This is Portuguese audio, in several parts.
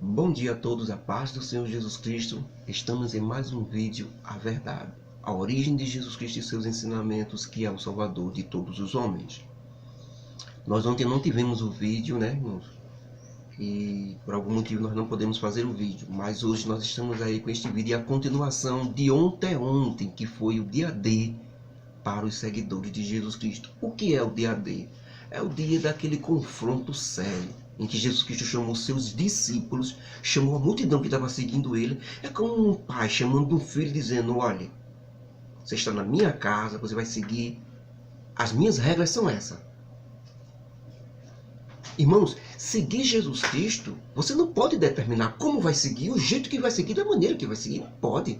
Bom dia a todos, a paz do Senhor Jesus Cristo. Estamos em mais um vídeo, a verdade, a origem de Jesus Cristo e seus ensinamentos, que é o Salvador de todos os homens. Nós ontem não tivemos o vídeo, né, irmãos? E por algum motivo nós não podemos fazer o vídeo, mas hoje nós estamos aí com este vídeo e a continuação de ontem, que foi o dia D para os seguidores de Jesus Cristo. O que é o dia D? É o dia daquele confronto sério, em que Jesus Cristo chamou seus discípulos, chamou a multidão que estava seguindo ele. É como um pai chamando um filho, dizendo: olha, você está na minha casa, você vai seguir, as minhas regras são essas. Irmãos, seguir Jesus Cristo, você não pode determinar como vai seguir, o jeito que vai seguir, da maneira que vai seguir, não pode.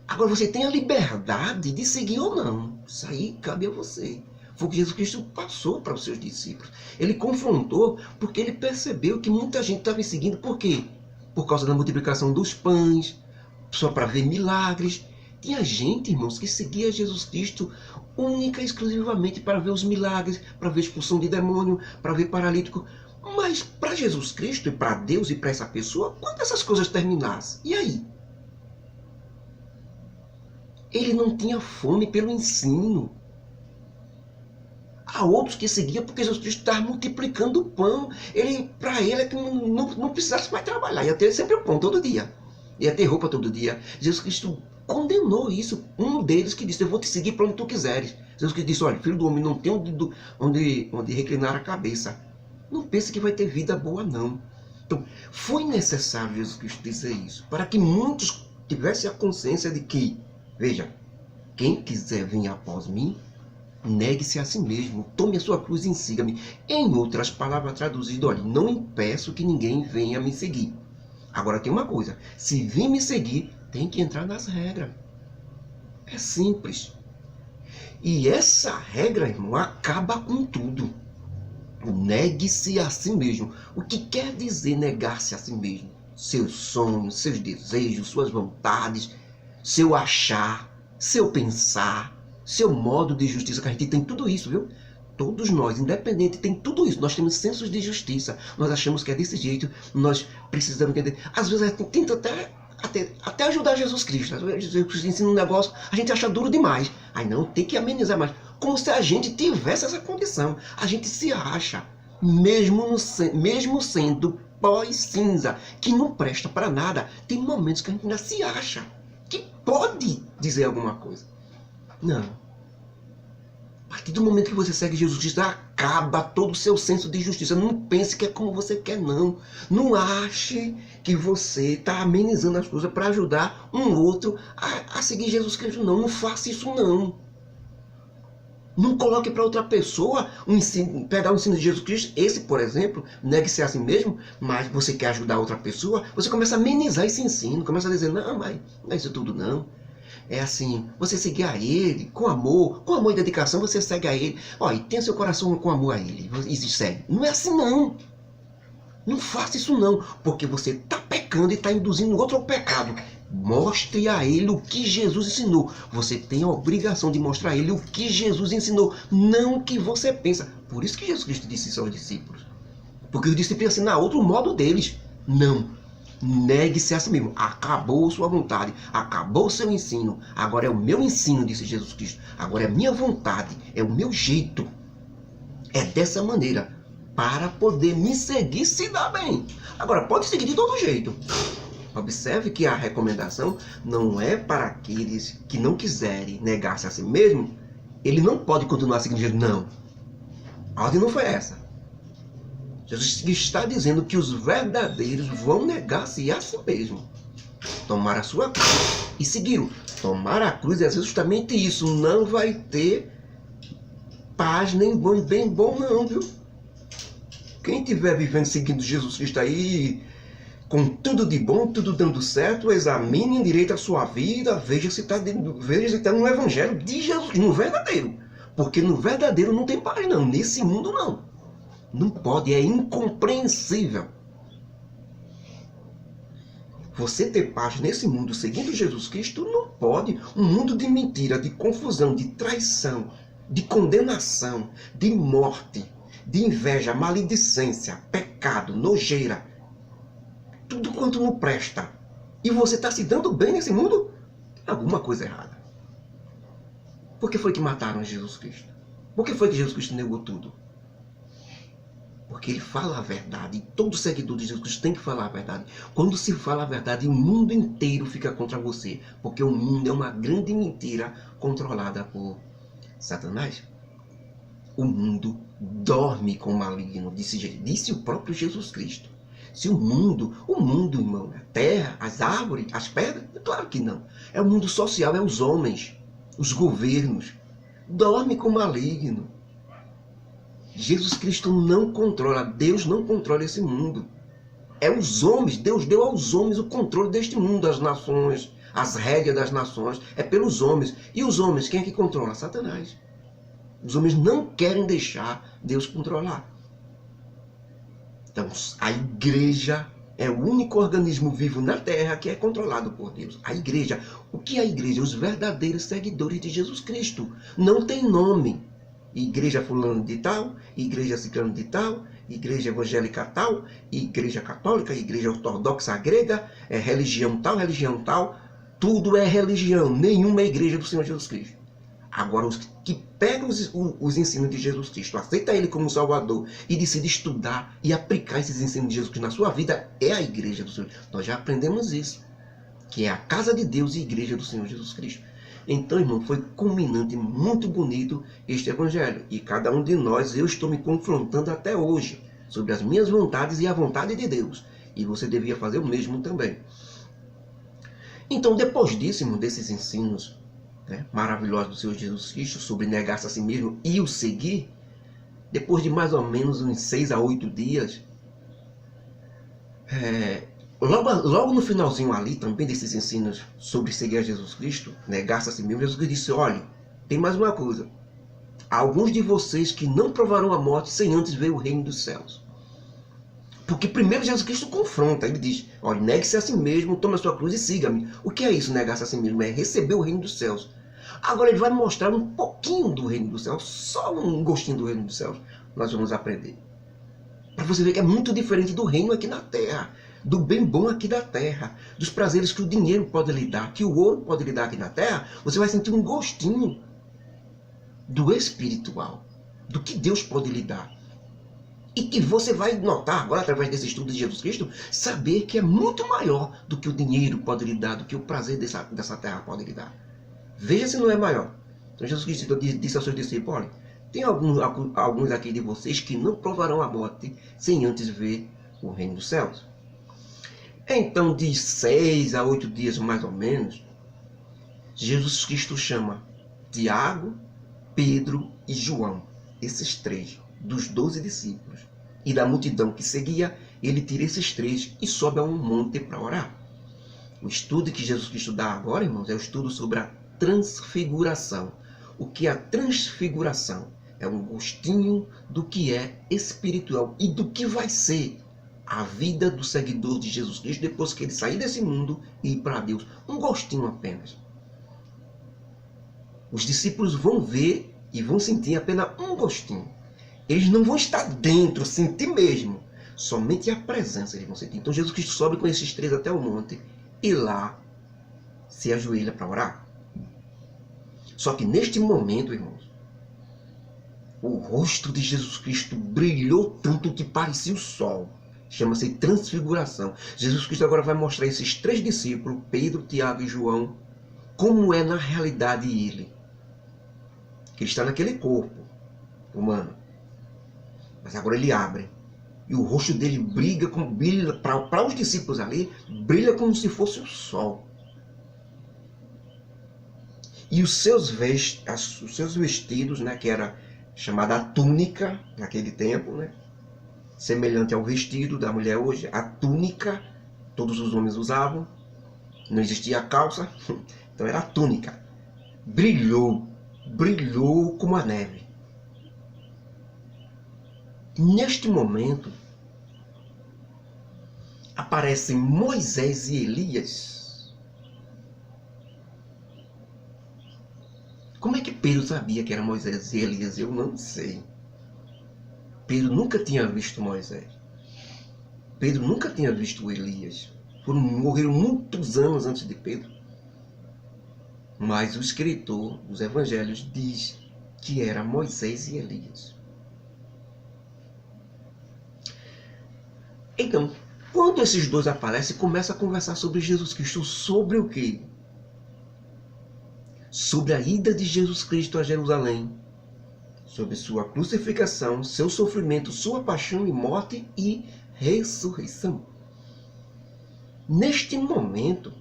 Agora você tem a liberdade de seguir ou não, isso aí cabe a você. Foi o que Jesus Cristo passou para os seus discípulos. Ele confrontou porque ele percebeu que muita gente estava seguindo. Por quê? Por causa da multiplicação dos pães, só para ver milagres. Tinha gente, irmãos, que seguia Jesus Cristo única e exclusivamente para ver os milagres, para ver a expulsão de demônio, para ver paralítico. Mas para Jesus Cristo e para Deus e para essa pessoa, quando essas coisas terminassem, e aí? Ele não tinha fome pelo ensino. Há outros que seguiam porque Jesus Cristo estava multiplicando o pão. Para ele é que não precisasse mais trabalhar. Ia ter sempre o pão todo dia. Ia ter roupa todo dia. Jesus Cristo condenou isso. Um deles que disse: eu vou te seguir para onde tu quiseres. Jesus Cristo disse: olha, filho do homem não tem onde reclinar a cabeça. Não pense que vai ter vida boa, não. Então, foi necessário Jesus Cristo dizer isso, para que muitos tivessem a consciência de que, veja, quem quiser vir após mim, negue-se a si mesmo, tome a sua cruz e siga-me. Em outras palavras traduzido, olha, não impeço que ninguém venha me seguir. Agora tem uma coisa, se vir me seguir, tem que entrar nas regras. É simples. E essa regra, irmão, acaba com tudo. Negue-se a si mesmo. O que quer dizer negar-se a si mesmo? Seus sonhos, seus desejos, suas vontades, seu achar, seu pensar, seu modo de justiça, que a gente tem tudo isso, viu? Todos nós, independente, tem tudo isso. Nós temos sensos de justiça. Nós achamos que é desse jeito. Nós precisamos entender. Às vezes a gente tenta até ajudar Jesus Cristo. Jesus Cristo ensina um negócio, a gente acha duro demais. Aí não, tem que amenizar mais. Como se a gente tivesse essa condição. A gente se acha, mesmo sendo pós-cinza, que não presta para nada. Tem momentos que a gente ainda se acha que pode dizer alguma coisa. Não. A partir do momento que você segue Jesus Cristo, acaba todo o seu senso de justiça. Não pense que é como você quer, não. Não ache que você está amenizando as coisas para ajudar um outro a seguir Jesus Cristo, não. Não faça isso, não. Não coloque para outra pessoa pegar o ensino de Jesus Cristo. Esse, por exemplo, negue-se a si mesmo, mas você quer ajudar outra pessoa, você começa a amenizar esse ensino, começa a dizer: não, mas não é isso tudo, não. É assim, você seguir a ele com amor e dedicação, você segue a ele. Ó, e tenha seu coração com amor a ele e se segue. Não é assim, não. Não faça isso, não, porque você está pecando e está induzindo outro ao pecado. Mostre a ele o que Jesus ensinou. Você tem a obrigação de mostrar a ele o que Jesus ensinou, não o que você pensa. Por isso que Jesus Cristo disse isso aos discípulos. Porque os discípulos ensinam outro modo deles. Não. Negue-se a si mesmo. Acabou sua vontade. Acabou o seu ensino. Agora é o meu ensino, disse Jesus Cristo. Agora é a minha vontade. É o meu jeito. É dessa maneira. Para poder me seguir, se dá bem. Agora, pode seguir de todo jeito. Observe que a recomendação não é para aqueles que não quiserem negar-se a si mesmo. Ele não pode continuar seguindo Jesus. Não. A ordem não foi essa. Jesus está dizendo que os verdadeiros vão negar-se a si mesmo. Tomar a sua cruz e segui-lo. Tomar a cruz é justamente isso. Não vai ter paz nem bem bom, não, viu? Quem estiver vivendo seguindo Jesus Cristo aí, com tudo de bom, tudo dando certo, examine direito a sua vida, veja se está no evangelho de Jesus, no verdadeiro. Porque no verdadeiro não tem paz, não. Nesse mundo, não. Não pode, é incompreensível. Você ter paz nesse mundo seguindo Jesus Cristo, não pode. Um mundo de mentira, de confusão, de traição, de condenação, de morte, de inveja, maledicência, pecado, nojeira, tudo quanto não presta, e você está se dando bem nesse mundo, tem alguma coisa errada. Por que foi que mataram Jesus Cristo? Por que foi que Jesus Cristo negou tudo? Porque ele fala a verdade, e todo seguidor de Jesus Cristo tem que falar a verdade. Quando se fala a verdade, o mundo inteiro fica contra você, porque o mundo é uma grande mentira controlada por Satanás. O mundo dorme com o maligno, disse o próprio Jesus Cristo. Se o mundo, irmão, a terra, as árvores, as pedras, claro que não. É o mundo social, é os homens, os governos. Dorme com o maligno. Jesus Cristo não controla, Deus não controla esse mundo. É os homens, Deus deu aos homens o controle deste mundo, as nações, as rédeas das nações, é pelos homens. E os homens, quem é que controla? Satanás. Os homens não querem deixar Deus controlar. Então, a igreja é o único organismo vivo na Terra que é controlado por Deus. A igreja. O que é a igreja? Os verdadeiros seguidores de Jesus Cristo. Não tem nome. Igreja fulano de tal, igreja ciclano de tal, igreja evangélica tal, igreja católica, igreja ortodoxa grega, religião tal. Tudo é religião. Nenhuma é igreja do Senhor Jesus Cristo. Agora, os que pegam os ensinos de Jesus Cristo, aceita Ele como Salvador e decide estudar e aplicar esses ensinos de Jesus Cristo na sua vida, é a igreja do Senhor. Nós já aprendemos isso, que é a casa de Deus e a igreja do Senhor Jesus Cristo. Então, irmão, foi culminante, muito bonito este evangelho. E cada um de nós, eu estou me confrontando até hoje sobre as minhas vontades e a vontade de Deus. E você devia fazer o mesmo também. Então, depois disso, irmão, desses ensinos maravilhoso do Senhor Jesus Cristo sobre negar-se a si mesmo e o seguir, depois de mais ou menos uns 6 a 8 dias, logo no finalzinho ali também desses ensinos sobre seguir a Jesus Cristo, negar-se a si mesmo, Jesus disse: olha, tem mais uma coisa, há alguns de vocês que não provarão a morte sem antes ver o reino dos céus. Porque primeiro Jesus Cristo confronta, ele diz: olha, negue-se a si mesmo, tome a sua cruz e siga-me. O que é isso, negar-se a si mesmo? É receber o reino dos céus. Agora ele vai mostrar um pouquinho do reino dos céus, só um gostinho do reino dos céus, nós vamos aprender. Para você ver que é muito diferente do reino aqui na terra, do bem bom aqui da terra, dos prazeres que o dinheiro pode lhe dar, que o ouro pode lhe dar aqui na terra. Você vai sentir um gostinho do espiritual, do que Deus pode lhe dar. E que você vai notar agora, através desse estudo de Jesus Cristo, saber que é muito maior do que o dinheiro pode lhe dar, do que o prazer dessa terra pode lhe dar. Veja se não é maior. Então Jesus Cristo disse aos seus discípulos: olha, tem alguns aqui de vocês que não provarão a morte sem antes ver o reino dos céus. Então, de 6 a 8 dias mais ou menos, Jesus Cristo chama Tiago, Pedro e João, esses 3, dos 12 discípulos. E da multidão que seguia, ele tira esses 3 e sobe a um monte para orar. O estudo que Jesus Cristo dá agora, irmãos, é o estudo sobre a transfiguração. O que é a transfiguração? É um gostinho do que é espiritual e do que vai ser a vida do seguidor de Jesus Cristo depois que ele sair desse mundo e ir para Deus. Um gostinho apenas. Os discípulos vão ver e vão sentir apenas um gostinho. Eles não vão estar dentro, sentir mesmo. Somente a presença eles vão sentir. Então Jesus Cristo sobe com esses 3 até o monte e lá se ajoelha para orar. Só que neste momento, irmãos, o rosto de Jesus Cristo brilhou tanto que parecia o sol. Chama-se transfiguração. Jesus Cristo agora vai mostrar a esses 3 discípulos, Pedro, Tiago e João, como é na realidade ele. Que ele está naquele corpo humano. Mas agora ele abre. E o rosto dele brilha para os discípulos ali, brilha como se fosse o sol. E os seus vestidos, que era chamada a túnica naquele tempo, semelhante ao vestido da mulher hoje, a túnica, todos os homens usavam, não existia a calça, então era a túnica. Brilhou como a neve. Neste momento, aparecem Moisés e Elias. Como é que Pedro sabia que era Moisés e Elias? Eu não sei. Pedro nunca tinha visto Moisés. Pedro nunca tinha visto Elias. Morreram muitos anos antes de Pedro. Mas o escritor dos evangelhos diz que era Moisés e Elias. Então, quando esses dois aparecem, começa a conversar sobre Jesus Cristo. Sobre o quê? Sobre a ida de Jesus Cristo a Jerusalém. Sobre sua crucificação, seu sofrimento, sua paixão e morte e ressurreição. Neste momento,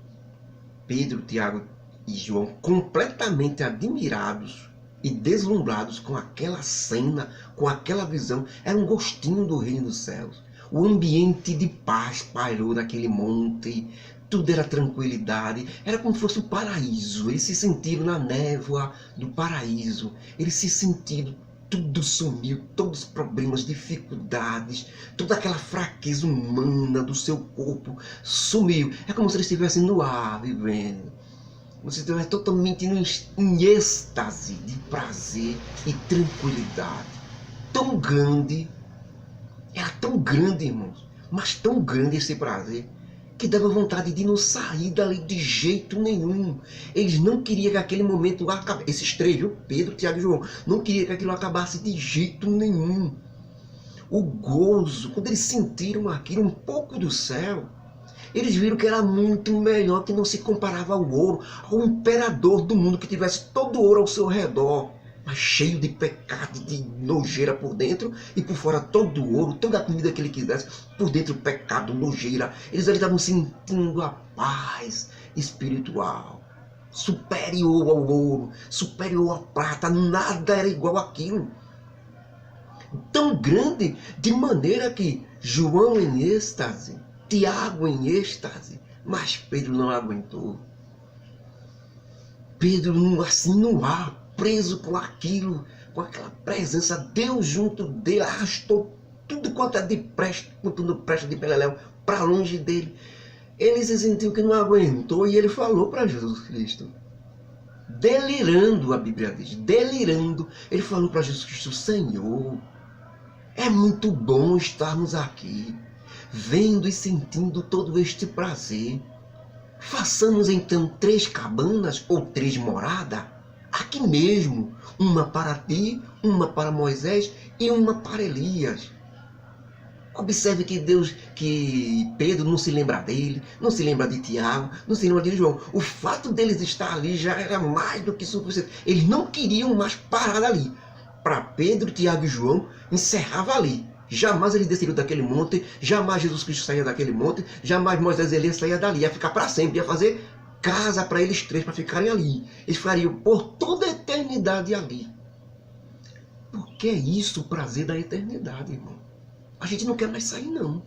Pedro, Tiago e João, completamente admirados e deslumbrados com aquela cena, com aquela visão, era um gostinho do reino dos céus. O ambiente de paz pairou naquele monte, tudo era tranquilidade, era como se fosse o paraíso. Eles se sentiram na névoa do paraíso, eles se sentiram, tudo sumiu, todos os problemas, dificuldades, toda aquela fraqueza humana do seu corpo sumiu. É como se eles estivessem no ar, vivendo. Você estivesse totalmente em êxtase de prazer e tranquilidade. Tão grande, era tão grande, irmãos, mas tão grande esse prazer, que dava vontade de não sair dali de jeito nenhum. Eles não queriam que aquele momento acabasse. Esses três, viu? Pedro, Tiago e João, não queriam que aquilo acabasse de jeito nenhum. O gozo, quando eles sentiram aquilo, um pouco do céu, eles viram que era muito melhor, que não se comparava ao ouro, ao imperador do mundo que tivesse todo o ouro ao seu redor, mas cheio de pecado, de nojeira por dentro e por fora todo o ouro, toda a comida que ele quisesse, por dentro pecado, nojeira. Eles ali estavam sentindo a paz espiritual, superior ao ouro, superior à prata, nada era igual àquilo. Tão grande, de maneira que João em êxtase, Tiago em êxtase, mas Pedro não aguentou. Pedro assim no ar, preso com aquilo, com aquela presença, Deus junto dele, arrastou tudo quanto é de presta, tudo presta de beleléu, para longe dele. Ele se sentiu que não aguentou e ele falou para Jesus Cristo, delirando, a Bíblia diz, delirando, ele falou para Jesus Cristo, Senhor, é muito bom estarmos aqui, vendo e sentindo todo este prazer. Façamos então 3 cabanas ou 3 moradas, aqui mesmo, uma para ti, uma para Moisés e uma para Elias. Observe que Pedro não se lembra dele, não se lembra de Tiago, não se lembra de João. O fato deles estar ali já era mais do que suficiente. Eles não queriam mais parar ali. Para Pedro, Tiago e João, encerrava ali. Jamais eles desceram daquele monte, jamais Jesus Cristo saía daquele monte, jamais Moisés e Elias saía dali. Ia ficar para sempre, ia fazer casa para eles 3, para ficarem ali. Eles ficariam por toda a eternidade ali. Porque é isso o prazer da eternidade, irmão. A gente não quer mais sair, não.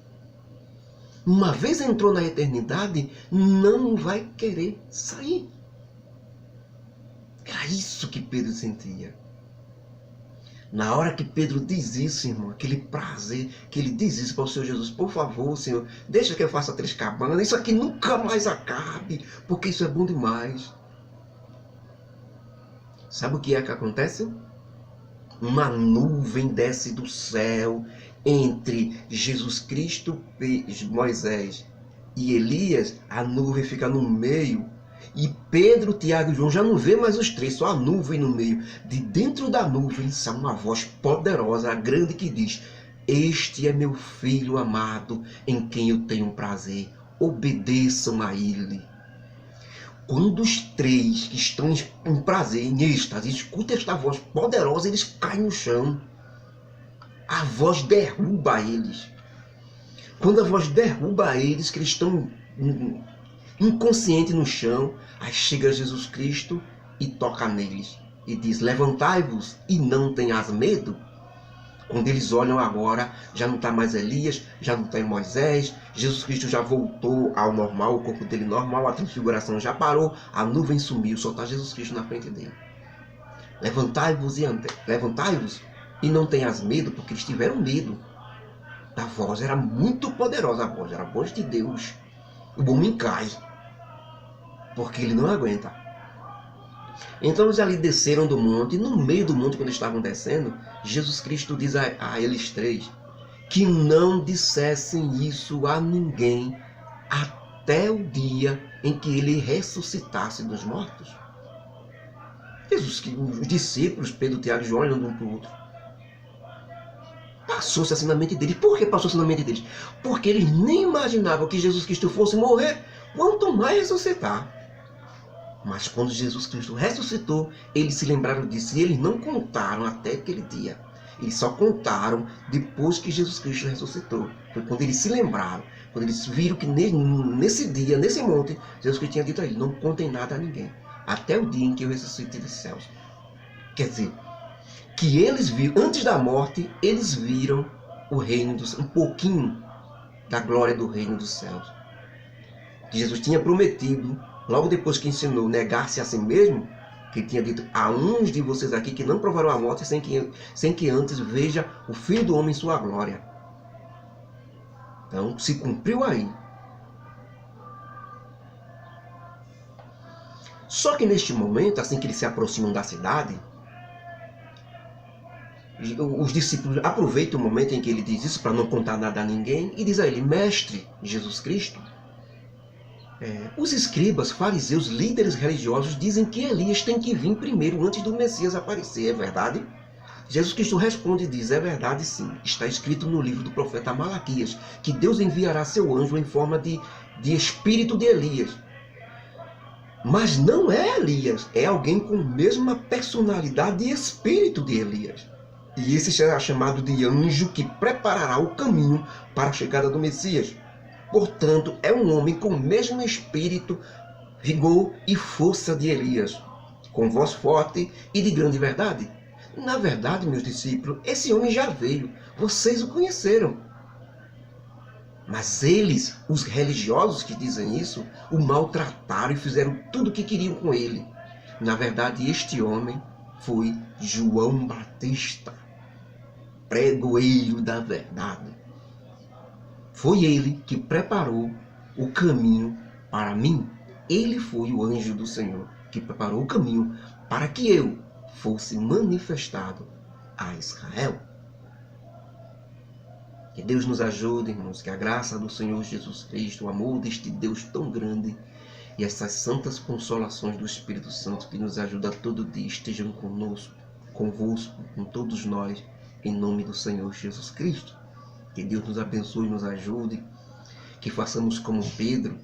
Uma vez entrou na eternidade, não vai querer sair. Era isso que Pedro sentia. Na hora que Pedro diz isso, irmão, aquele prazer, que ele diz isso para o Senhor Jesus, por favor, Senhor, deixa que eu faça 3 cabanas, isso aqui nunca mais acabe, porque isso é bom demais. Sabe o que é que acontece? Uma nuvem desce do céu entre Jesus Cristo, Moisés e Elias, a nuvem fica no meio. E Pedro, Tiago e João já não vê mais os 3, só a nuvem no meio. De dentro da nuvem sai uma voz poderosa, grande, que diz, este é meu filho amado, em quem eu tenho prazer, obedeçam a ele. Quando os 3 que estão em prazer, em êxtase, escutam esta voz poderosa, eles caem no chão. A voz derruba eles. Quando a voz derruba eles, que eles estão inconsciente no chão, aí chega Jesus Cristo e toca neles e diz, levantai-vos e não tenhas medo. Quando eles olham agora, já não está mais Elias, já não está Moisés, Jesus Cristo já voltou ao normal, o corpo dele normal, a transfiguração já parou, a nuvem sumiu, só está Jesus Cristo na frente dele. Levantai-vos e não tenhas medo, porque eles tiveram medo. A voz era muito poderosa, a voz era a voz de Deus. O homem cai, porque ele não aguenta. Então eles ali desceram do monte, e no meio do monte, quando estavam descendo, Jesus Cristo diz a eles três que não dissessem isso a ninguém até o dia em que ele ressuscitasse dos mortos. Jesus, os discípulos, Pedro, Tiago e João, olhando um para o outro, passou-se assim na mente deles. Por que passou-se na mente deles? Porque eles nem imaginavam que Jesus Cristo fosse morrer, quanto mais ressuscitar. Mas quando Jesus Cristo ressuscitou, eles se lembraram disso e eles não contaram até aquele dia. Eles só contaram depois que Jesus Cristo ressuscitou. Foi quando eles se lembraram, quando eles viram que nesse dia, nesse monte, Jesus Cristo tinha dito a eles: não contem nada a ninguém, até o dia em que eu ressuscite dos céus. Quer dizer, que eles viram, antes da morte, eles viram o reino dos, um pouquinho da glória do reino dos céus. Que Jesus tinha prometido, logo depois que ensinou negar-se a si mesmo, que ele tinha dito: há uns de vocês aqui que não provarão a morte sem que antes veja o Filho do Homem em sua glória. Então se cumpriu aí. Só que neste momento, assim que eles se aproximam da cidade, os discípulos aproveitam o momento em que ele diz isso para não contar nada a ninguém e diz a ele: mestre Jesus Cristo, os escribas, fariseus, líderes religiosos dizem que Elias tem que vir primeiro antes do Messias aparecer, é verdade? Jesus Cristo responde e diz: é verdade sim, está escrito no livro do profeta Malaquias que Deus enviará seu anjo em forma de espírito de Elias. Mas não é Elias, é alguém com a mesma personalidade e espírito de Elias. E esse será chamado de anjo que preparará o caminho para a chegada do Messias. Portanto, é um homem com o mesmo espírito, vigor e força de Elias, com voz forte e de grande verdade. Na verdade, meus discípulos, esse homem já veio, vocês o conheceram. Mas eles, os religiosos que dizem isso, o maltrataram e fizeram tudo o que queriam com ele. Na verdade, este homem foi João Batista, pregoeiro da verdade. Foi ele que preparou o caminho para mim. Ele foi o anjo do Senhor que preparou o caminho para que eu fosse manifestado a Israel. Que Deus nos ajude, irmãos, que a graça do Senhor Jesus Cristo, o amor deste Deus tão grande e essas santas consolações do Espírito Santo que nos ajuda todo dia estejam conosco, convosco, com todos nós, em nome do Senhor Jesus Cristo. Que Deus nos abençoe e nos ajude, que façamos como Pedro,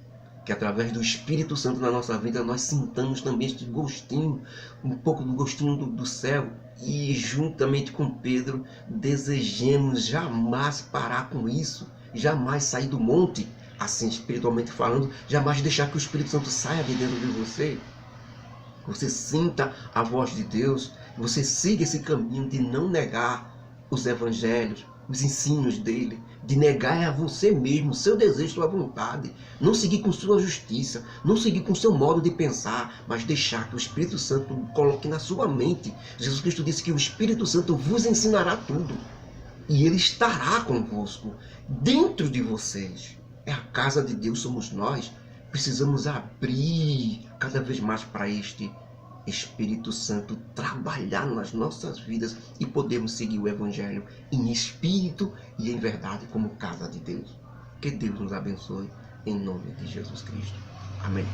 que através do Espírito Santo na nossa vida nós sintamos também este gostinho, um pouco do gostinho do céu, e juntamente com Pedro desejemos jamais parar com isso, jamais sair do monte, assim espiritualmente falando, jamais deixar que o Espírito Santo saia de dentro de você. Você sinta a voz de Deus, você siga esse caminho de não negar os evangelhos, os ensinos dele, de negar a você mesmo, seu desejo, sua vontade, não seguir com sua justiça, não seguir com seu modo de pensar, mas deixar que o Espírito Santo coloque na sua mente. Jesus Cristo disse que o Espírito Santo vos ensinará tudo, e ele estará convosco, dentro de vocês. É a casa de Deus, somos nós. Precisamos abrir cada vez mais para este Espírito Santo trabalhar nas nossas vidas e podermos seguir o Evangelho em espírito e em verdade como casa de Deus. Que Deus nos abençoe em nome de Jesus Cristo. Amém.